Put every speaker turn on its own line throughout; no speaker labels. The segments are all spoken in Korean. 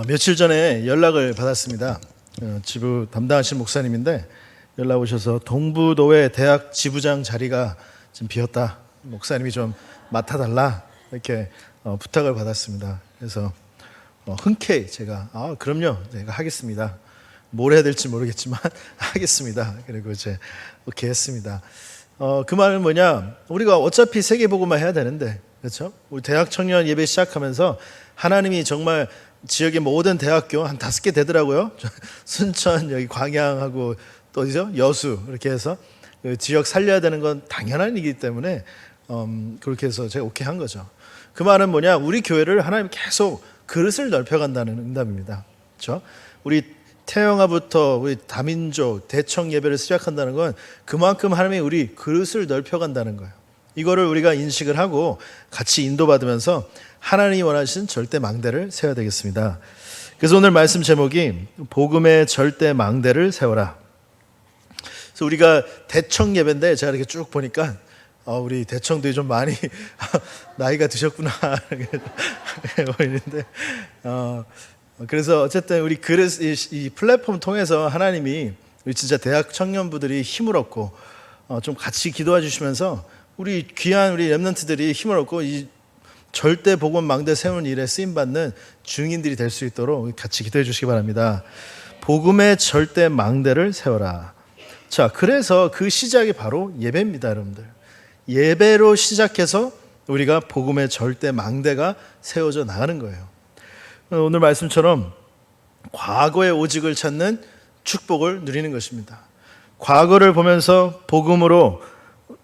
며칠 전에 연락을 받았습니다. 지부 담당하신 목사님인데 연락 오셔서 동부도회 대학 지부장 자리가 좀 비었다. 목사님이 좀 맡아달라 이렇게 부탁을 받았습니다. 그래서 흔쾌히 제가 그럼요, 제가 하겠습니다. 뭘 해야 될지 모르겠지만 하겠습니다. 그리고 이제 오케이 했습니다. 그 말은 뭐냐? 우리가 어차피 세계복음화 해야 되는데, 그렇죠? 우리 대학 청년 예배 시작하면서 하나님이 정말 지역의 모든 대학교 한 5개 되더라고요. 순천, 여기 광양하고 또 어디죠? 여수 이렇게 해서 그 지역 살려야 되는 건 당연한 일이기 때문에 그렇게 해서 제가 오케이 한 거죠. 그 말은 뭐냐? 우리 교회를 하나님 계속 그릇을 넓혀간다는 응답입니다. 그렇죠? 우리 태영아부터 우리 다민족 대청 예배를 시작한다는 건 그만큼 하나님이 우리 그릇을 넓혀간다는 거예요. 이거를 우리가 인식을 하고 같이 인도받으면서 하나님이 원하시는 절대 망대를 세워야 되겠습니다. 그래서 오늘 말씀 제목이 복음의 절대 망대를 세워라. 그래서 우리가 대청 예배인데 제가 이렇게 쭉 보니까 우리 대청들이 좀 많이 나이가 드셨구나 보이는데 그래서 어쨌든 우리 그릇 이 플랫폼 통해서 하나님이 우리 진짜 대학 청년부들이 힘을 얻고 좀 같이 기도해 주시면서 우리 귀한 우리 렘넌트들이 힘을 얻고 이 절대 복음 망대 세우는 일에 쓰임 받는 증인들이 될 수 있도록 같이 기도해 주시기 바랍니다. 복음의 절대 망대를 세워라. 자, 그래서 그 시작이 바로 예배입니다, 여러분들. 예배로 시작해서 우리가 복음의 절대 망대가 세워져 나가는 거예요. 오늘 말씀처럼 과거의 오직을 찾는 축복을 누리는 것입니다. 과거를 보면서 복음으로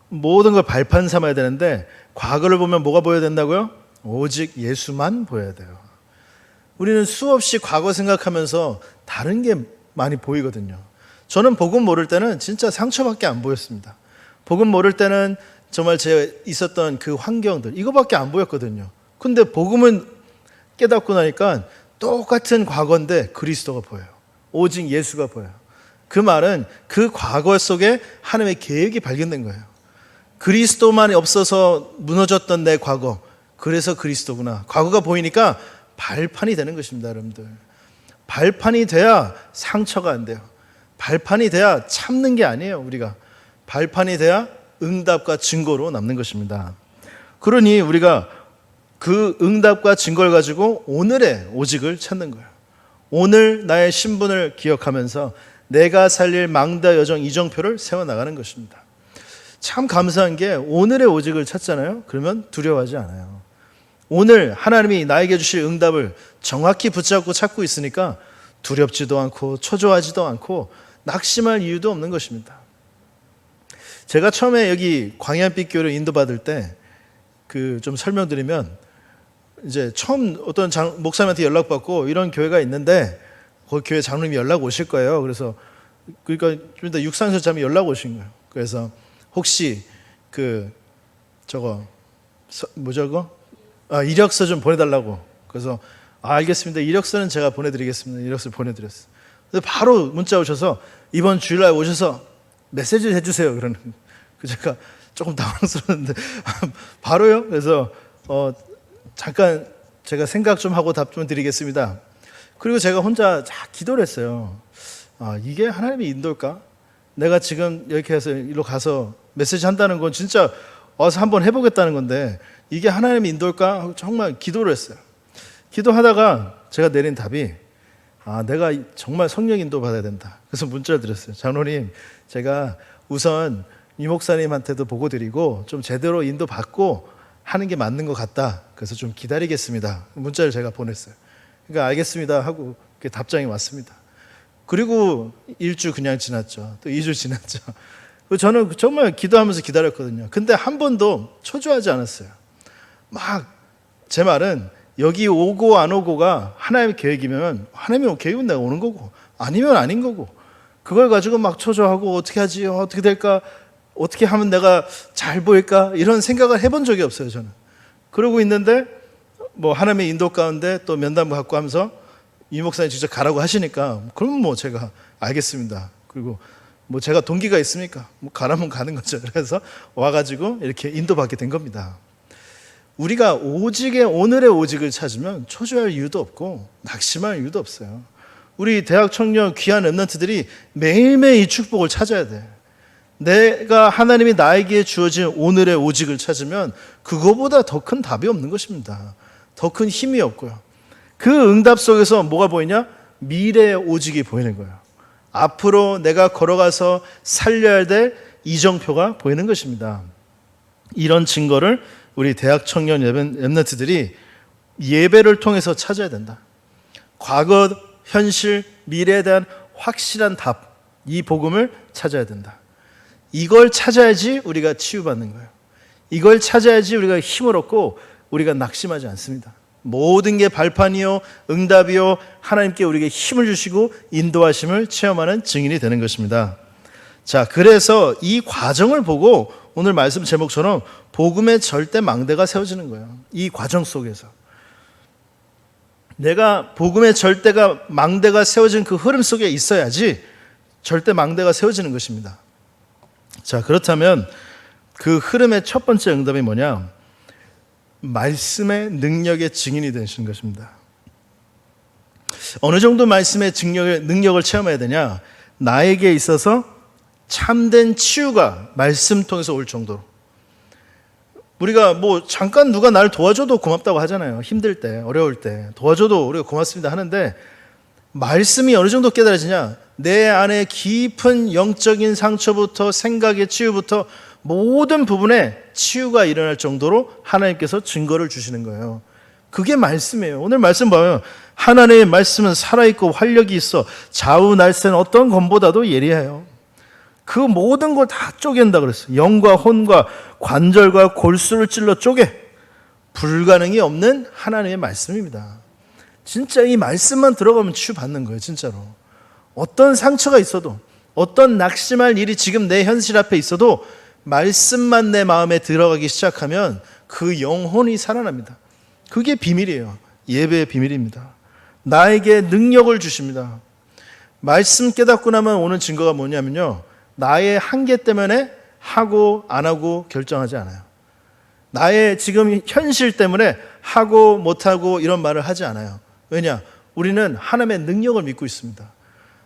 모든 걸 발판 삼아야 되는데 과거를 보면 뭐가 보여야 된다고요? 오직 예수만 보여야 돼요. 우리는 수없이 과거 생각하면서 다른 게 많이 보이거든요. 저는 복음 모를 때는 진짜 상처밖에 안 보였습니다. 복음 모를 때는 정말 제가 있었던 그 환경들 이거밖에 안 보였거든요. 근데 복음은 깨닫고 나니까 똑같은 과거인데 그리스도가 보여요. 오직 예수가 보여요. 그 말은 그 과거 속에 하나님의 계획이 발견된 거예요. 그리스도만 없어서 무너졌던 내 과거, 그래서 그리스도구나. 과거가 보이니까 발판이 되는 것입니다, 여러분들. 발판이 돼야 상처가 안 돼요. 발판이 돼야 참는 게 아니에요, 우리가. 발판이 돼야 응답과 증거로 남는 것입니다. 그러니 우리가 그 응답과 증거를 가지고 오늘의 오직을 찾는 거예요. 오늘 나의 신분을 기억하면서 내가 살릴 망대 여정 이정표를 세워나가는 것입니다. 참 감사한 게 오늘의 오직을 찾잖아요. 그러면 두려워하지 않아요. 오늘 하나님이 나에게 주실 응답을 정확히 붙잡고 찾고 있으니까 두렵지도 않고 초조하지도 않고 낙심할 이유도 없는 것입니다. 제가 처음에 여기 광야빛 교회를 인도받을 때 그 좀 설명드리면 이제 처음 어떤 목사님한테 연락받고 이런 교회가 있는데 그 교회 장로님이 연락 오실 거예요. 그래서 그러니까 좀 이따 육상설자님이 연락 오신 거예요. 그래서 혹시 이력서 좀 보내달라고. 그래서 알겠습니다. 이력서는 제가 보내드리겠습니다. 이력서를 보내드렸어요. 그래서 바로 문자 오셔서 이번 주일날 오셔서 메시지를 해주세요. 그러는 제가 조금 당황스러웠는데 바로요? 그래서 잠깐 제가 생각 좀 하고 답 좀 드리겠습니다. 그리고 제가 혼자 기도를 했어요. 이게 하나님의 인도일까? 내가 지금 이렇게 해서 일로 가서 메시지 한다는 건 진짜 와서 한번 해보겠다는 건데 이게 하나님의 인도일까? 하고 정말 기도를 했어요. 기도하다가 제가 내린 답이 내가 정말 성령 인도 받아야 된다. 그래서 문자를 드렸어요. 장로님, 제가 우선 이 목사님한테도 보고 드리고 좀 제대로 인도 받고 하는 게 맞는 것 같다. 그래서 좀 기다리겠습니다. 문자를 제가 보냈어요. 그러니까 알겠습니다 하고 답장이 왔습니다. 그리고 1주 그냥 지났죠. 또 2주 지났죠. 저는 정말 기도하면서 기다렸거든요. 근데 한 번도 초조하지 않았어요. 제 말은 여기 오고 안 오고가 하나님의 계획이면 하나님의 계획은 내가 오는 거고 아니면 아닌 거고 그걸 가지고 초조하고 어떻게 하지? 어떻게 될까? 어떻게 하면 내가 잘 보일까? 이런 생각을 해본 적이 없어요, 저는. 그러고 있는데 하나님의 인도 가운데 또 면담 갖고 하면서 이 목사님 직접 가라고 하시니까 그럼 제가 알겠습니다. 그리고 제가 동기가 있습니까? 가라면 가는 거죠. 그래서 와가지고 이렇게 인도받게 된 겁니다. 우리가 오직의 오늘의 오직을 찾으면 초조할 이유도 없고 낙심할 이유도 없어요. 우리 대학 청년 귀한 렘넌트들이 매일매일 이 축복을 찾아야 돼. 내가 하나님이 나에게 주어진 오늘의 오직을 찾으면 그거보다 더 큰 답이 없는 것입니다. 더 큰 힘이 없고요. 그 응답 속에서 뭐가 보이냐? 미래의 오직이 보이는 거예요. 앞으로 내가 걸어가서 살려야 될 이정표가 보이는 것입니다. 이런 증거를 우리 대학 청년 렘넌트들이 예배를 통해서 찾아야 된다. 과거, 현실, 미래에 대한 확실한 답, 이 복음을 찾아야 된다. 이걸 찾아야지 우리가 치유받는 거예요. 이걸 찾아야지 우리가 힘을 얻고 우리가 낙심하지 않습니다. 모든 게 발판이요, 응답이요, 하나님께 우리에게 힘을 주시고 인도하심을 체험하는 증인이 되는 것입니다. 자, 그래서 이 과정을 보고 오늘 말씀 제목처럼 복음의 절대 망대가 세워지는 거예요. 이 과정 속에서 내가 복음의 망대가 세워진 그 흐름 속에 있어야지 절대 망대가 세워지는 것입니다. 자, 그렇다면 그 흐름의 첫 번째 응답이 뭐냐? 말씀의 능력의 증인이 되시는 것입니다. 어느 정도 말씀의 능력을 체험해야 되냐? 나에게 있어서 참된 치유가 말씀 통해서 올 정도로. 우리가 뭐 잠깐 누가 나를 도와줘도 고맙다고 하잖아요. 힘들 때, 어려울 때 도와줘도 우리가 고맙습니다 하는데, 말씀이 어느 정도 깨달아지냐? 내 안에 깊은 영적인 상처부터 생각의 치유부터 모든 부분에 치유가 일어날 정도로 하나님께서 증거를 주시는 거예요. 그게 말씀이에요. 오늘 말씀 보면 하나님의 말씀은 살아있고 활력이 있어 좌우 날쌘 어떤 검보다도 예리해요. 그 모든 걸 다 쪼갠다 그랬어요. 영과 혼과 관절과 골수를 찔러 쪼개. 불가능이 없는 하나님의 말씀입니다. 진짜 이 말씀만 들어가면 치유받는 거예요. 진짜로. 어떤 상처가 있어도, 어떤 낙심할 일이 지금 내 현실 앞에 있어도 말씀만 내 마음에 들어가기 시작하면 그 영혼이 살아납니다. 그게 비밀이에요. 예배의 비밀입니다. 나에게 능력을 주십니다. 말씀 깨닫고 나면 오는 증거가 뭐냐면요, 나의 한계 때문에 하고 안 하고 결정하지 않아요. 나의 지금 현실 때문에 하고 못하고 이런 말을 하지 않아요. 왜냐? 우리는 하나님의 능력을 믿고 있습니다.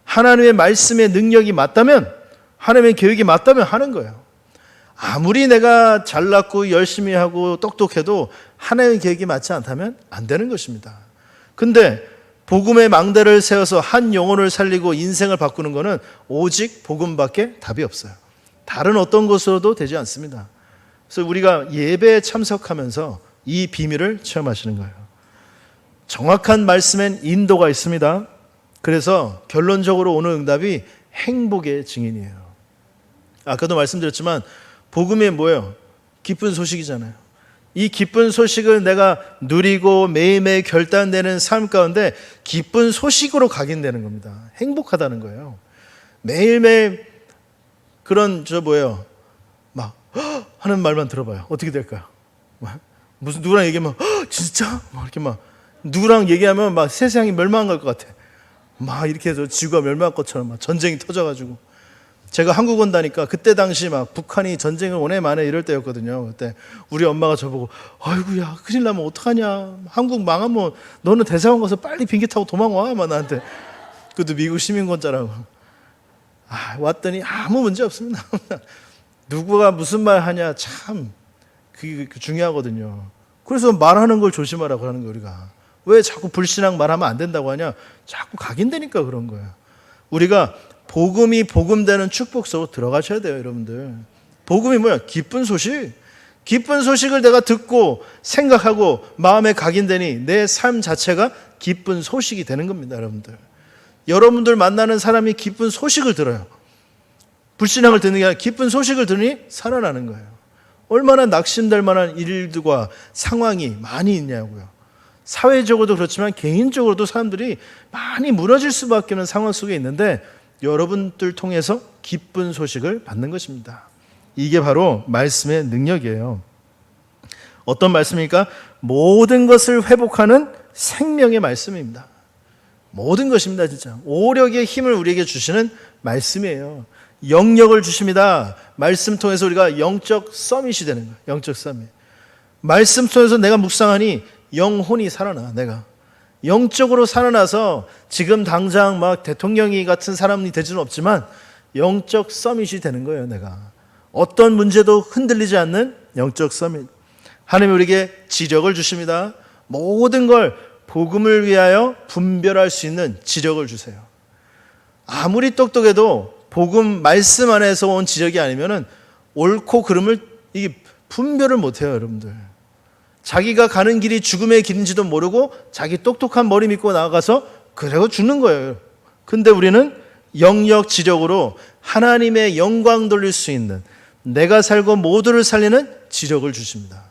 하나님의 말씀의 능력이 맞다면, 하나님의 계획이 맞다면 하는 거예요. 아무리 내가 잘났고 열심히 하고 똑똑해도 하나님의 계획이 맞지 않다면 안 되는 것입니다. 근데 복음의 망대를 세워서 한 영혼을 살리고 인생을 바꾸는 것은 오직 복음밖에 답이 없어요. 다른 어떤 것으로도 되지 않습니다. 그래서 우리가 예배에 참석하면서 이 비밀을 체험하시는 거예요. 정확한 말씀엔 인도가 있습니다. 그래서 결론적으로 오는 응답이 행복의 증인이에요. 아까도 말씀드렸지만 복음이 뭐예요? 기쁜 소식이잖아요. 이 기쁜 소식을 내가 누리고 매일매일 결단되는 삶 가운데 기쁜 소식으로 각인되는 겁니다. 행복하다는 거예요. 매일매일 그런 막 하는 말만 들어봐요. 어떻게 될까요? 무슨 누구랑 얘기하면 진짜? 막 이렇게 막 누구랑 얘기하면 막 세상이 멸망할 것 같아. 막 이렇게 해서 지구가 멸망할 것처럼 막 전쟁이 터져가지고. 제가 한국 온다니까 그때 당시 막 북한이 전쟁을 원해 만해 이럴 때였거든요. 그때 우리 엄마가 저보고 아이고야 큰일 나면 어떡하냐, 한국 망하면 너는 대사관 가서 빨리 비행기 타고 도망와, 막 나한테. 그것도 미국 시민권자라고. 왔더니 아무 문제 없습니다. 누구가 무슨 말 하냐 참 그게 중요하거든요. 그래서 말하는 걸 조심하라고 하는 거예요. 우리가 왜 자꾸 불신앙 말하면 안 된다고 하냐? 자꾸 각인되니까 그런 거예요. 우리가 복음이 복음되는 축복 속으로 들어가셔야 돼요, 여러분들. 복음이 뭐야? 기쁜 소식. 기쁜 소식을 내가 듣고 생각하고 마음에 각인되니 내 삶 자체가 기쁜 소식이 되는 겁니다, 여러분들. 여러분들 만나는 사람이 기쁜 소식을 들어요. 불신앙을 듣는 게 아니라 기쁜 소식을 들으니 살아나는 거예요. 얼마나 낙심될 만한 일들과 상황이 많이 있냐고요. 사회적으로도 그렇지만 개인적으로도 사람들이 많이 무너질 수밖에 없는 상황 속에 있는데 여러분들 통해서 기쁜 소식을 받는 것입니다. 이게 바로 말씀의 능력이에요. 어떤 말씀입니까? 모든 것을 회복하는 생명의 말씀입니다. 모든 것입니다. 진짜 오력의 힘을 우리에게 주시는 말씀이에요. 영력을 주십니다. 말씀 통해서 우리가 영적 서밋이 되는 거예요. 영적 서밋. 말씀 속에서 내가 묵상하니 영혼이 살아나. 내가 영적으로 살아나서 지금 당장 막 대통령이 같은 사람이 될 수는 없지만 영적 서밋이 되는 거예요. 내가 어떤 문제도 흔들리지 않는 영적 서밋. 하나님 우리에게 지력을 주십니다. 모든 걸 복음을 위하여 분별할 수 있는 지력을 주세요. 아무리 똑똑해도 복음 말씀 안에서 온 지력이 아니면은 옳고 그름을 이게 분별을 못해요, 여러분들. 자기가 가는 길이 죽음의 길인지도 모르고 자기 똑똑한 머리 믿고 나아가서 그래고 죽는 거예요. 근데 우리는 영역 지력으로 하나님의 영광 돌릴 수 있는, 내가 살고 모두를 살리는 지력을 주십니다.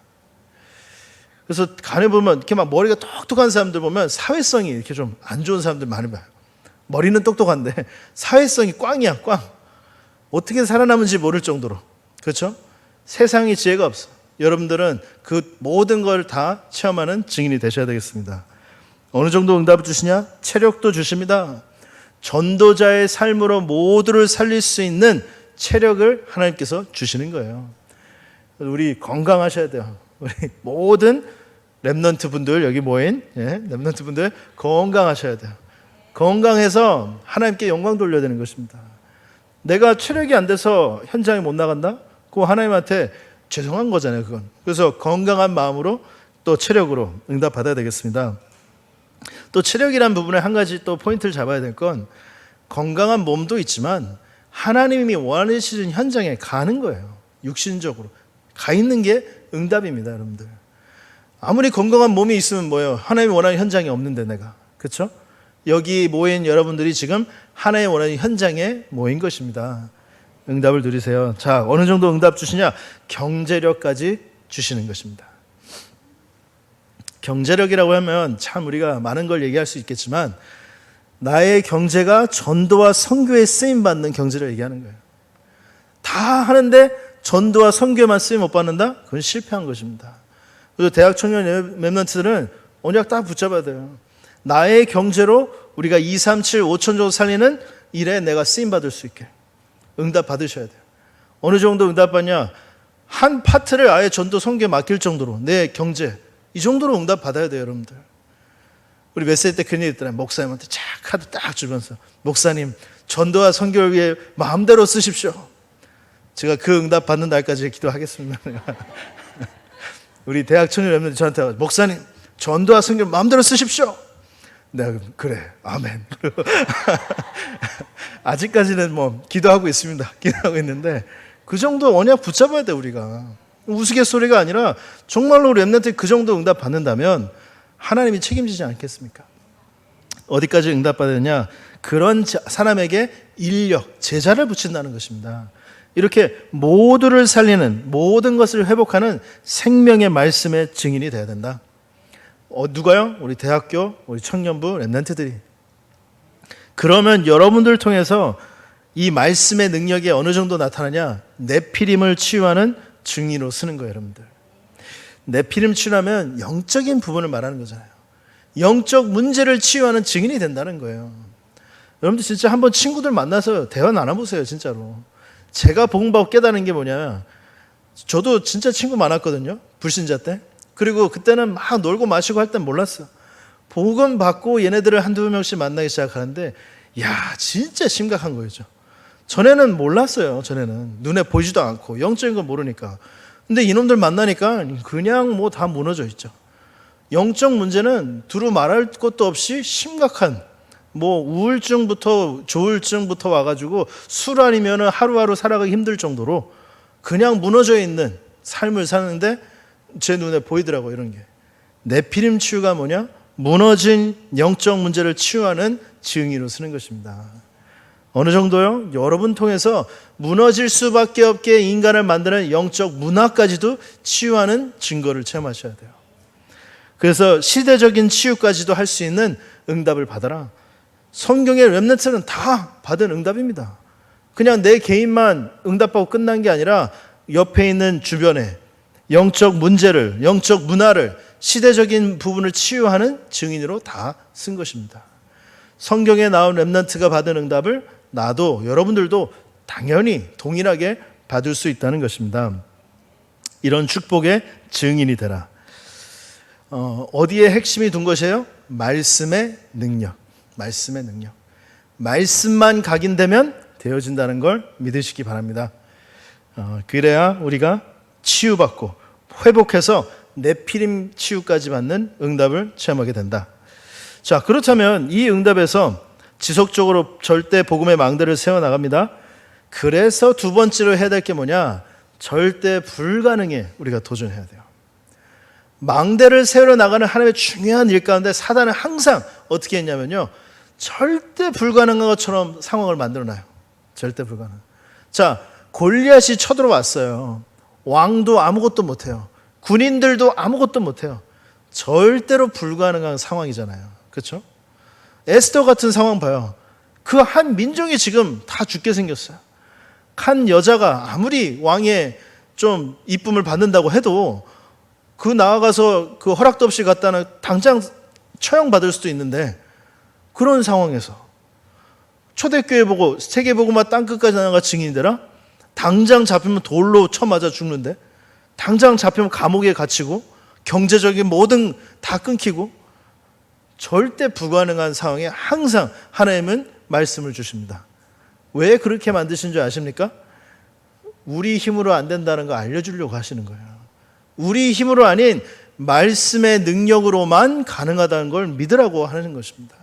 그래서 간에 보면 이렇게 막 머리가 똑똑한 사람들 보면 사회성이 이렇게 좀 안 좋은 사람들 많이 봐요. 머리는 똑똑한데 사회성이 꽝이야, 꽝. 어떻게 살아남은지 모를 정도로. 그렇죠? 세상에 지혜가 없어. 여러분들은 그 모든 걸 다 체험하는 증인이 되셔야 되겠습니다. 어느 정도 응답을 주시냐? 체력도 주십니다. 전도자의 삶으로 모두를 살릴 수 있는 체력을 하나님께서 주시는 거예요. 우리 건강하셔야 돼요. 우리 모든 렘넌트 분들, 여기 모인 렘넌트 분들 건강하셔야 돼요. 건강해서 하나님께 영광 돌려야 되는 것입니다. 내가 체력이 안 돼서 현장에 못 나간다? 그거 하나님한테 죄송한 거잖아요, 그건. 그래서 건강한 마음으로 또 체력으로 응답 받아야 되겠습니다. 또 체력이란 부분에 한 가지 또 포인트를 잡아야 될 건, 건강한 몸도 있지만 하나님이 원하시는 현장에 가는 거예요. 육신적으로 가 있는 게 응답입니다, 여러분들. 아무리 건강한 몸이 있으면 뭐예요? 하나님이 원하는 현장이 없는데 내가, 그렇죠? 여기 모인 여러분들이 지금 하나님이 원하는 현장에 모인 것입니다. 응답을 누리세요. 자, 어느 정도 응답 주시냐? 경제력까지 주시는 것입니다. 경제력이라고 하면 참 우리가 많은 걸 얘기할 수 있겠지만, 나의 경제가 전도와 선교에 쓰임받는 경제를 얘기하는 거예요. 다 하는데 전도와 선교에만 쓰임 못 받는다? 그건 실패한 것입니다. 그래서 대학 청년 렘넌트들은 언약 딱 붙잡아야 돼요. 나의 경제로 우리가 2, 3, 7, 5천 정도 살리는 일에 내가 쓰임받을 수 있게 응답 받으셔야 돼요. 어느 정도 응답 받냐? 한 파트를 아예 전도 선교에 맡길 정도로 내 경제, 이 정도로 응답 받아야 돼요, 여러분들. 우리 메시지 때 그런 얘기 있더라고요. 목사님한테 쫙 카드 딱 주면서, 목사님 전도와 선교를 위해 마음대로 쓰십시오. 제가 그 응답 받는 날까지 기도하겠습니다. 우리 대학 청년 렘넌트 저한테, 목사님 전도와 선교를 마음대로 쓰십시오. 내가 그래, 아멘. 아직까지는 뭐 기도하고 있습니다. 기도하고 있는데 그 정도 언약 붙잡아야 돼, 우리가. 우스갯소리가 아니라 정말로 우리 렘넌트에 그 정도 응답 받는다면 하나님이 책임지지 않겠습니까? 어디까지 응답 받느냐? 그런 사람에게 인력, 제자를 붙인다는 것입니다. 이렇게 모두를 살리는, 모든 것을 회복하는 생명의 말씀의 증인이 되어야 된다. 누가요? 우리 대학교, 우리 청년부, 렘넌트들이. 그러면 여러분들을 통해서 이 말씀의 능력이 어느 정도 나타나냐? 네피림을 치유하는 증인으로 쓰는 거예요, 여러분들. 네피림 치유하면 영적인 부분을 말하는 거잖아요. 영적 문제를 치유하는 증인이 된다는 거예요. 여러분들 진짜 한번 친구들 만나서 대화 나눠보세요, 진짜로. 제가 복음 받고 깨달은 게 뭐냐? 저도 진짜 친구 많았거든요, 불신자 때. 그리고 그때는 막 놀고 마시고 할 땐 몰랐어. 복음 받고 얘네들을 한두 명씩 만나기 시작하는데, 야, 진짜 심각한 거죠. 전에는 몰랐어요. 전에는 눈에 보이지도 않고 영적인 걸 모르니까. 근데 이놈들 만나니까 그냥 뭐 다 무너져 있죠. 영적 문제는 두루 말할 것도 없이 심각한, 뭐 우울증부터 조울증부터 와가지고 술 아니면 하루하루 살아가기 힘들 정도로 그냥 무너져 있는 삶을 사는데 제 눈에 보이더라고요, 이런 게. 네피림 치유가 뭐냐? 무너진 영적 문제를 치유하는 증인으로 쓰는 것입니다. 어느 정도요? 여러분 통해서 무너질 수밖에 없게 인간을 만드는 영적 문화까지도 치유하는 증거를 체험하셔야 돼요. 그래서 시대적인 치유까지도 할 수 있는 응답을 받아라. 성경의 렘넌트는 다 받은 응답입니다. 그냥 내 개인만 응답받고 끝난 게 아니라 옆에 있는 주변에 영적 문제를, 영적 문화를, 시대적인 부분을 치유하는 증인으로 다 쓴 것입니다. 성경에 나온 렘넌트가 받은 응답을 나도, 여러분들도 당연히 동일하게 받을 수 있다는 것입니다. 이런 축복의 증인이 되라. 어디에 핵심이 둔 것이에요? 말씀의 능력. 말씀의 능력. 말씀만 각인되면 되어진다는 걸 믿으시기 바랍니다. 그래야 우리가 치유받고 회복해서 네피림 치유까지 받는 응답을 체험하게 된다. 자, 그렇다면 이 응답에서 지속적으로 절대 복음의 망대를 세워나갑니다. 그래서 두 번째로 해야 될 게 뭐냐? 절대 불가능에 우리가 도전해야 돼요. 망대를 세워 나가는 하나님의 중요한 일 가운데 사단은 항상 어떻게 했냐면요, 절대 불가능한 것처럼 상황을 만들어놔요. 절대 불가능. 자, 골리앗이 쳐들어왔어요. 왕도 아무것도 못해요. 군인들도 아무것도 못해요. 절대로 불가능한 상황이잖아요. 그렇죠? 에스더 같은 상황 봐요. 그 한 민족이 지금 다 죽게 생겼어요. 한 여자가 아무리 왕의 좀 이쁨을 받는다고 해도 그 나아가서 그 허락도 없이 갔다는 당장 처형받을 수도 있는데, 그런 상황에서 초대교회 보고 세계복음화 땅끝까지 나아가 증인이 되라? 당장 잡히면 돌로 쳐맞아 죽는데, 당장 잡히면 감옥에 갇히고 경제적인 모든 다 끊기고, 절대 불가능한 상황에 항상 하나님은 말씀을 주십니다. 왜 그렇게 만드신 줄 아십니까? 우리 힘으로 안 된다는 거 알려주려고 하시는 거예요. 우리 힘으로 아닌 말씀의 능력으로만 가능하다는 걸 믿으라고 하는 것입니다.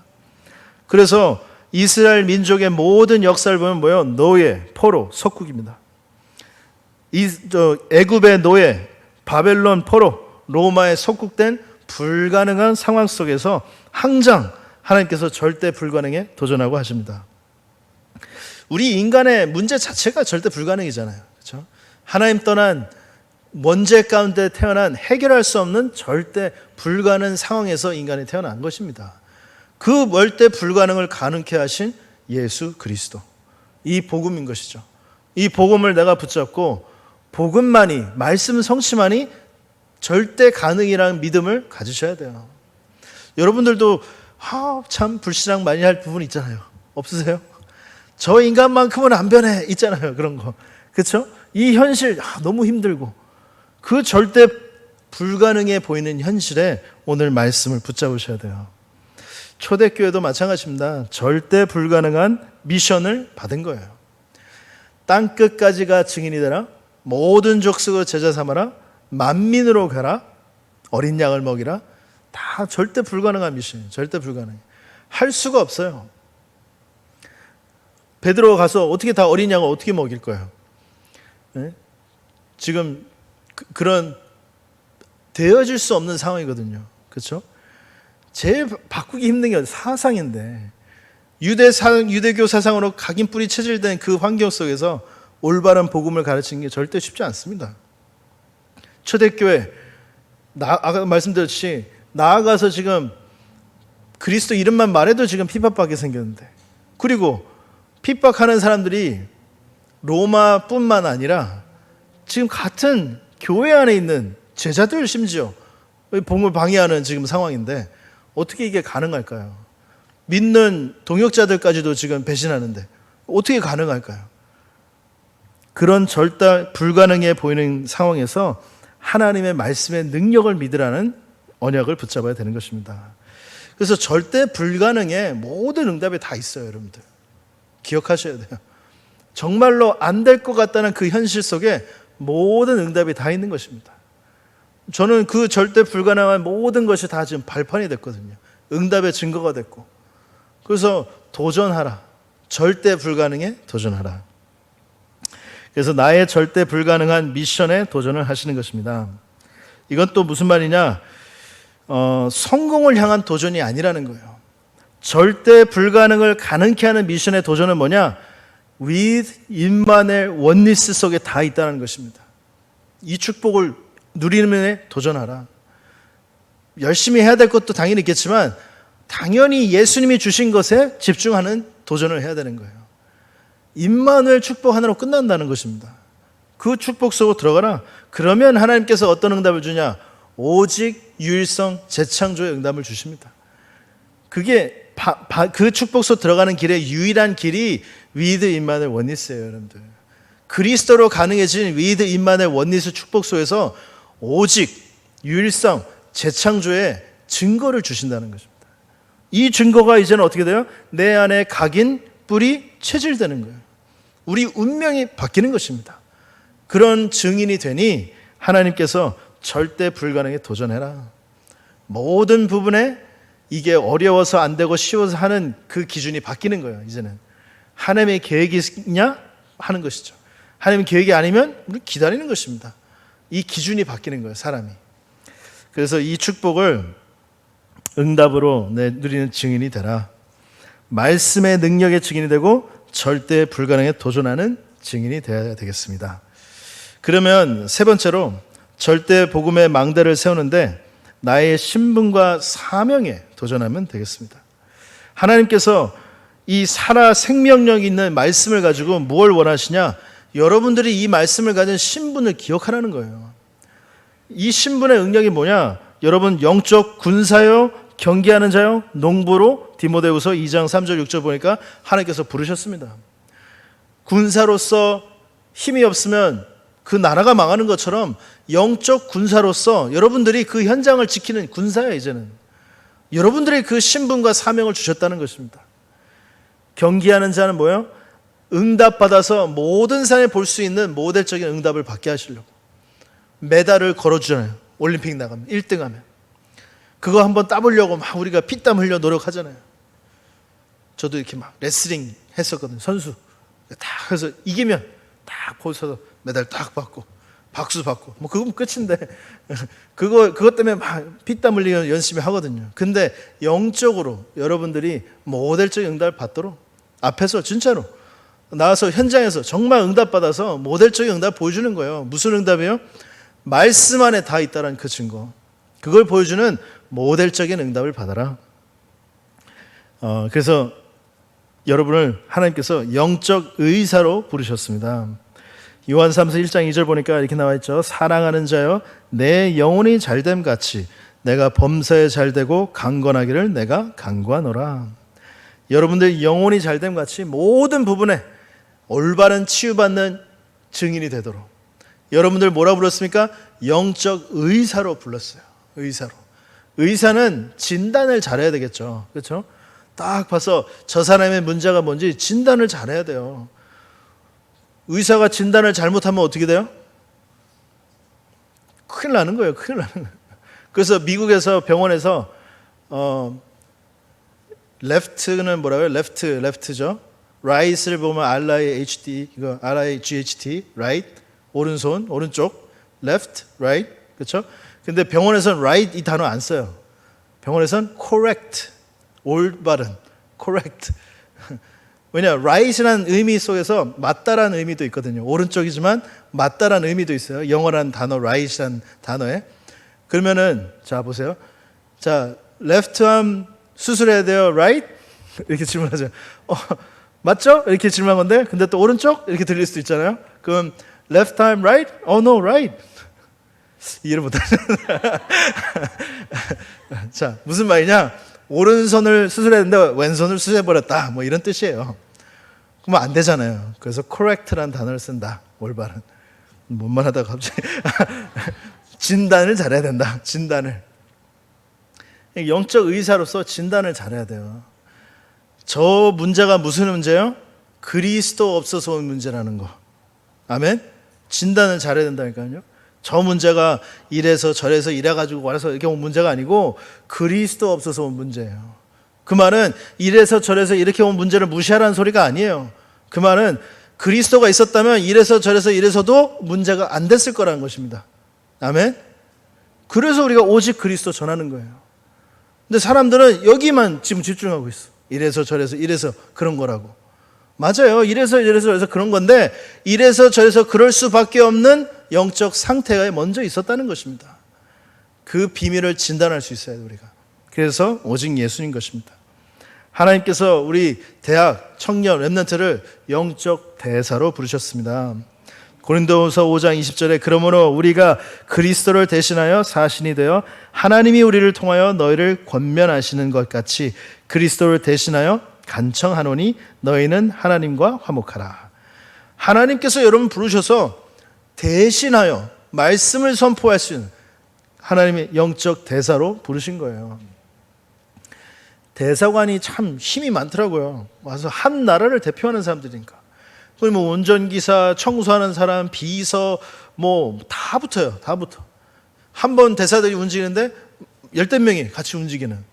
그래서 이스라엘 민족의 모든 역사를 보면 뭐예요? 노예, 포로, 속국입니다. 애굽의 노예, 바벨론 포로, 로마에 속국된 불가능한 상황 속에서 항상 하나님께서 절대 불가능에 도전하고 하십니다. 우리 인간의 문제 자체가 절대 불가능이잖아요. 그렇죠? 하나님 떠난 원죄 가운데 태어난 해결할 수 없는 절대 불가능 상황에서 인간이 태어난 것입니다. 그 절대 불가능을 가능케 하신 예수 그리스도, 이 복음인 것이죠. 이 복음을 내가 붙잡고 복음만이, 말씀 성취만이 절대 가능이라는 믿음을 가지셔야 돼요. 여러분들도 참 불신앙 많이 할 부분 있잖아요. 없으세요? 저 인간만큼은 안 변해 있잖아요. 그런 거. 그렇죠? 이 현실 너무 힘들고, 그 절대 불가능해 보이는 현실에 오늘 말씀을 붙잡으셔야 돼요. 초대교회도 마찬가지입니다. 절대 불가능한 미션을 받은 거예요. 땅끝까지가 증인이 되라. 모든 족속을 제자 삼아라. 만민으로 가라. 어린 양을 먹이라. 다 절대 불가능한 미션이에요. 절대 불가능해. 할 수가 없어요. 베드로가 가서 어떻게 다 어린 양을 어떻게 먹일 거예요? 네? 지금 그런 되어질 수 없는 상황이거든요. 그렇죠? 제일 바꾸기 힘든 게 사상인데, 유대교 사상으로 각인 뿌리 체질된 그 환경 속에서 올바른 복음을 가르치는 게 절대 쉽지 않습니다. 초대교회, 아까 말씀드렸듯이 나아가서 지금 그리스도 이름만 말해도 지금 핍박받게 생겼는데, 그리고 핍박하는 사람들이 로마뿐만 아니라 지금 같은 교회 안에 있는 제자들, 심지어 복음을 방해하는 지금 상황인데 어떻게 이게 가능할까요? 믿는 동역자들까지도 지금 배신하는데 어떻게 가능할까요? 그런 절대 불가능해 보이는 상황에서 하나님의 말씀의 능력을 믿으라는 언약을 붙잡아야 되는 것입니다. 그래서 절대 불가능에 모든 응답이 다 있어요, 여러분들. 기억하셔야 돼요. 정말로 안 될 것 같다는 그 현실 속에 모든 응답이 다 있는 것입니다. 저는 그 절대 불가능한 모든 것이 다 지금 발판이 됐거든요. 응답의 증거가 됐고. 그래서 도전하라. 절대 불가능에 도전하라. 그래서 나의 절대 불가능한 미션에 도전을 하시는 것입니다. 이건 또 무슨 말이냐? 성공을 향한 도전이 아니라는 거예요. 절대 불가능을 가능케 하는 미션의 도전은 뭐냐? with 임마누엘 원리스 속에 다 있다는 것입니다. 이 축복을 누리는 데 도전하라. 열심히 해야 될 것도 당연히 있겠지만 당연히 예수님이 주신 것에 집중하는 도전을 해야 되는 거예요. 임마누엘 축복 하나로 끝난다는 것입니다. 그 축복 속으로 들어가라. 그러면 하나님께서 어떤 응답을 주냐? 오직 유일성 재창조의 응답을 주십니다. 그게 그 축복 속 들어가는 길의 유일한 길이 with 임마누엘 원리스예요, 여러분들. 그리스도로 가능해진 위드 임만의 원리스 축복 속에서 오직 유일성, 재창조의 증거를 주신다는 것입니다. 이 증거가 이제는 어떻게 돼요? 내 안에 각인, 뿌리, 체질되는 거예요. 우리 운명이 바뀌는 것입니다. 그런 증인이 되니 하나님께서 절대 불가능에 도전해라. 모든 부분에 이게 어려워서 안 되고 쉬워서 하는 그 기준이 바뀌는 거예요. 이제는 하나님의 계획이 있냐 하는 것이죠. 하나님의 계획이 아니면 우리 기다리는 것입니다. 이 기준이 바뀌는 거예요, 사람이. 그래서 이 축복을 응답으로 누리는 증인이 되라. 말씀의 능력의 증인이 되고 절대 불가능에 도전하는 증인이 되어야 되겠습니다. 그러면 세 번째로 절대 복음의 망대를 세우는데 나의 신분과 사명에 도전하면 되겠습니다. 하나님께서 이 살아 생명력 있는 말씀을 가지고 뭘 원하시냐? 여러분들이 이 말씀을 가진 신분을 기억하라는 거예요. 이 신분의 능력이 뭐냐? 여러분 영적 군사요, 경계하는 자요, 농부로 디모데후서 2장 3절 6절 보니까 하나님께서 부르셨습니다. 군사로서 힘이 없으면 그 나라가 망하는 것처럼 영적 군사로서 여러분들이 그 현장을 지키는 군사예요. 이제는 여러분들의 그 신분과 사명을 주셨다는 것입니다. 경계하는 자는 뭐예요? 응답받아서 모든 사람이 볼 수 있는 모델적인 응답을 받게 하시려고 메달을 걸어주잖아요. 올림픽 나가면 1등하면 그거 한번 따보려고 막 우리가 피땀 흘려 노력하잖아요. 저도 이렇게 막 레슬링 했었거든요. 선수 딱 해서 이기면 딱 거기서 메달 딱 받고 박수 받고 뭐 그건 끝인데 그것 때문에 막 피땀 흘리면 열심히 하거든요. 근데 영적으로 여러분들이 모델적인 응답을 받도록 앞에서 진짜로 나와서 현장에서 정말 응답받아서 모델적인 응답을 보여주는 거예요. 무슨 응답이에요? 말씀 안에 다 있다는 그 증거. 그걸 보여주는 모델적인 응답을 받아라. 그래서 여러분을 하나님께서 영적 의사로 부르셨습니다. 요한 3서 1장 2절 보니까 이렇게 나와 있죠. 사랑하는 자여 내 영혼이 잘됨 같이 내가 범사에 잘되고 강건하기를 내가 간구하노라. 여러분들 영혼이 잘됨 같이 모든 부분에 올바른 치유받는 증인이 되도록 여러분들 뭐라 불렀습니까? 영적 의사로 불렀어요. 의사로. 의사는 진단을 잘해야 되겠죠. 그렇죠? 딱 봐서 저 사람의 문제가 뭔지 진단을 잘해야 돼요. 의사가 진단을 잘못하면 어떻게 돼요? 큰일 나는 거예요. 큰일 나는 거예요. 그래서 미국에서 병원에서 left는 뭐라고요? left죠. right을 보면 R-I-H-T, 이거 R-I-G-H-T, right, 오른손, 오른쪽, left, right, 그렇죠? 근데 병원에서는 right 이 단어 안 써요. 병원에서는 correct, 올바른, correct. 왜냐, right이라는 의미 속에서 맞다라는 의미도 있거든요. 오른쪽이지만 맞다라는 의미도 있어요. 영어라는 단어, right이라는 단어에. 그러면은 자 보세요. 자, left arm 수술해야 돼요, right? 이렇게 질문하죠. 맞죠? 이렇게 질문한 건데, 근데 또 오른쪽 이렇게 들릴 수도 있잖아요. 그럼 left arm right? No, right. 이해를 못하잖아요. 자, 무슨 말이냐? 오른손을 수술했는데 왼손을 수술해버렸다. 뭐 이런 뜻이에요. 그러면 안 되잖아요. 그래서 correct라는 단어를 쓴다. 올바른. 뭔만 하다가 갑자기 진단을 잘해야 된다. 진단을. 영적 의사로서 진단을 잘해야 돼요. 저 문제가 무슨 문제예요? 그리스도 없어서 온 문제라는 거. 아멘? 진단을 잘해야 된다니까요. 저 문제가 이래서 저래서 이래가지고 와서 이렇게 온 문제가 아니고 그리스도 없어서 온 문제예요. 그 말은 이래서 저래서 이렇게 온 문제를 무시하라는 소리가 아니에요. 그 말은 그리스도가 있었다면 이래서 저래서 이래서도 문제가 안 됐을 거라는 것입니다. 아멘? 그래서 우리가 오직 그리스도 전하는 거예요. 근데 사람들은 여기만 지금 집중하고 있어. 이래서 저래서 이래서 그런 거라고. 맞아요. 이래서 저래서 그런 건데 이래서 저래서 그럴 수밖에 없는 영적 상태가 먼저 있었다는 것입니다. 그 비밀을 진단할 수 있어야 돼요, 우리가. 그래서 오직 예수인 것입니다. 하나님께서 우리 대학, 청년, 렘넌트를 영적 대사로 부르셨습니다. 고린도후서 5장 20절에 그러므로 우리가 그리스도를 대신하여 사신이 되어 하나님이 우리를 통하여 너희를 권면하시는 것 같이 그리스도를 대신하여 간청하노니 너희는 하나님과 화목하라. 하나님께서 여러분 부르셔서 대신하여 말씀을 선포할 수 있는 하나님의 영적 대사로 부르신 거예요. 대사관이 참 힘이 많더라고요. 와서 한 나라를 대표하는 사람들이니까. 거기 뭐 운전기사, 청소하는 사람, 비서 뭐 다 붙어요. 다 붙어. 한 번 대사들이 움직이는데 열댓 명이 같이 움직이는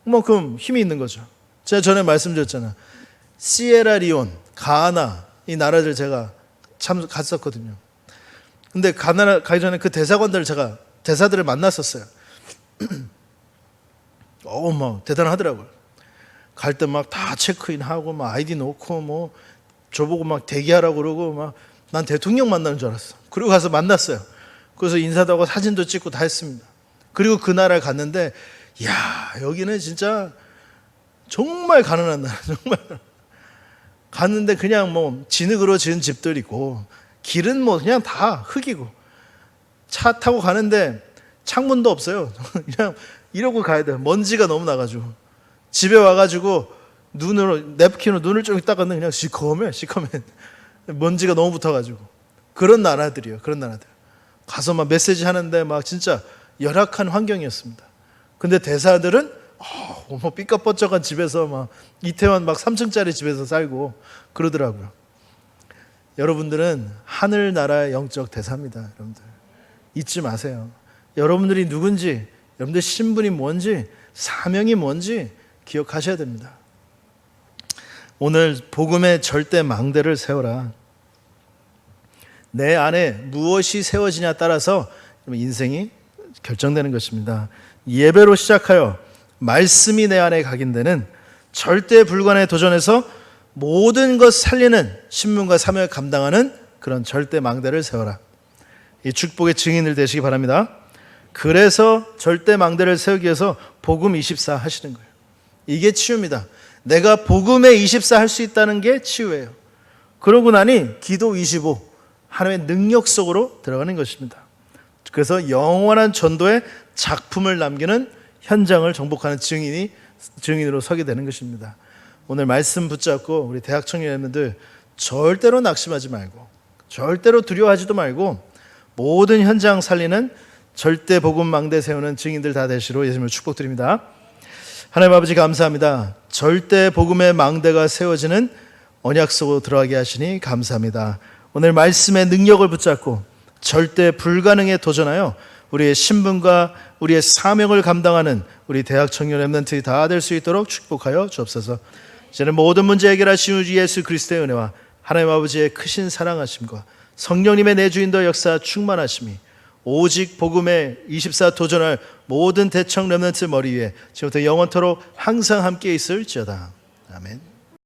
그만큼 힘이 있는 거죠. 제가 전에 말씀드렸잖아요. 시에라리온, 가나 이 나라들 제가 참 갔었거든요. 근데 가나 가기 전에 그 대사들을 만났었어요. 막 대단하더라고요. 갈 때 막 다 체크인하고 막 아이디 놓고 뭐 저보고 막 대기하라고 그러고 막 난 대통령 만나는 줄 알았어. 그리고 가서 만났어요. 그래서 인사도 하고 사진도 찍고 다 했습니다. 그리고 그 나라에 갔는데 야 여기는 진짜 정말 가난한 나라. 정말 갔는데 그냥 뭐 진흙으로 지은 집들이고 길은 뭐 그냥 다 흙이고 차 타고 가는데 창문도 없어요. 그냥 이러고 가야 돼요. 먼지가 너무 나가지고 집에 와가지고 냅킨으로 눈을 좀 닦았는데 그냥 시커매 먼지가 너무 붙어가지고 그런 나라들이에요. 그런 나라들 가서 막 메시지 하는데 막 진짜 열악한 환경이었습니다. 근데 대사들은 뭐 삐까뻔쩍한 집에서 막 이태원 막 3층짜리 집에서 살고 그러더라고요. 여러분들은 하늘나라의 영적 대사입니다. 여러분들 잊지 마세요. 여러분들이 누군지, 여러분들 신분이 뭔지, 사명이 뭔지 기억하셔야 됩니다. 오늘 복음의 절대 망대를 세워라. 내 안에 무엇이 세워지냐에 따라서 인생이 결정되는 것입니다. 예배로 시작하여 말씀이 내 안에 각인되는 절대 불가능에 도전해서 모든 것 살리는 신분과 사명을 감당하는 그런 절대 망대를 세워라. 이 축복의 증인들 되시기 바랍니다. 그래서 절대 망대를 세우기 위해서 복음 24 하시는 거예요. 이게 치유입니다. 내가 복음에 24 할 수 있다는 게 치유예요. 그러고 나니 기도 25 하나님의 능력 속으로 들어가는 것입니다. 그래서 영원한 전도의 작품을 남기는 현장을 정복하는 증인으로 서게 되는 것입니다. 오늘 말씀 붙잡고 우리 대학 청년들 절대로 낙심하지 말고 절대로 두려워하지도 말고 모든 현장 살리는 절대 복음 망대 세우는 증인들 다 되시로 예수님을 축복드립니다. 하나님 아버지 감사합니다. 절대 복음의 망대가 세워지는 언약 속으로 들어가게 하시니 감사합니다. 오늘 말씀의 능력을 붙잡고 절대 불가능에 도전하여 우리의 신분과 우리의 사명을 감당하는 우리 대학 청년 렘넌트 다 될 수 있도록 축복하여 주옵소서. 이제는 모든 문제 해결하신 우리 예수 그리스도의 은혜와 하나님 아버지의 크신 사랑하심과 성령님의 내주인도 역사 충만하심이 오직 복음에 24 도전할 모든 대청 렘넌트 머리 위에 지금부터 영원토록 항상 함께 있을지어다. 아멘.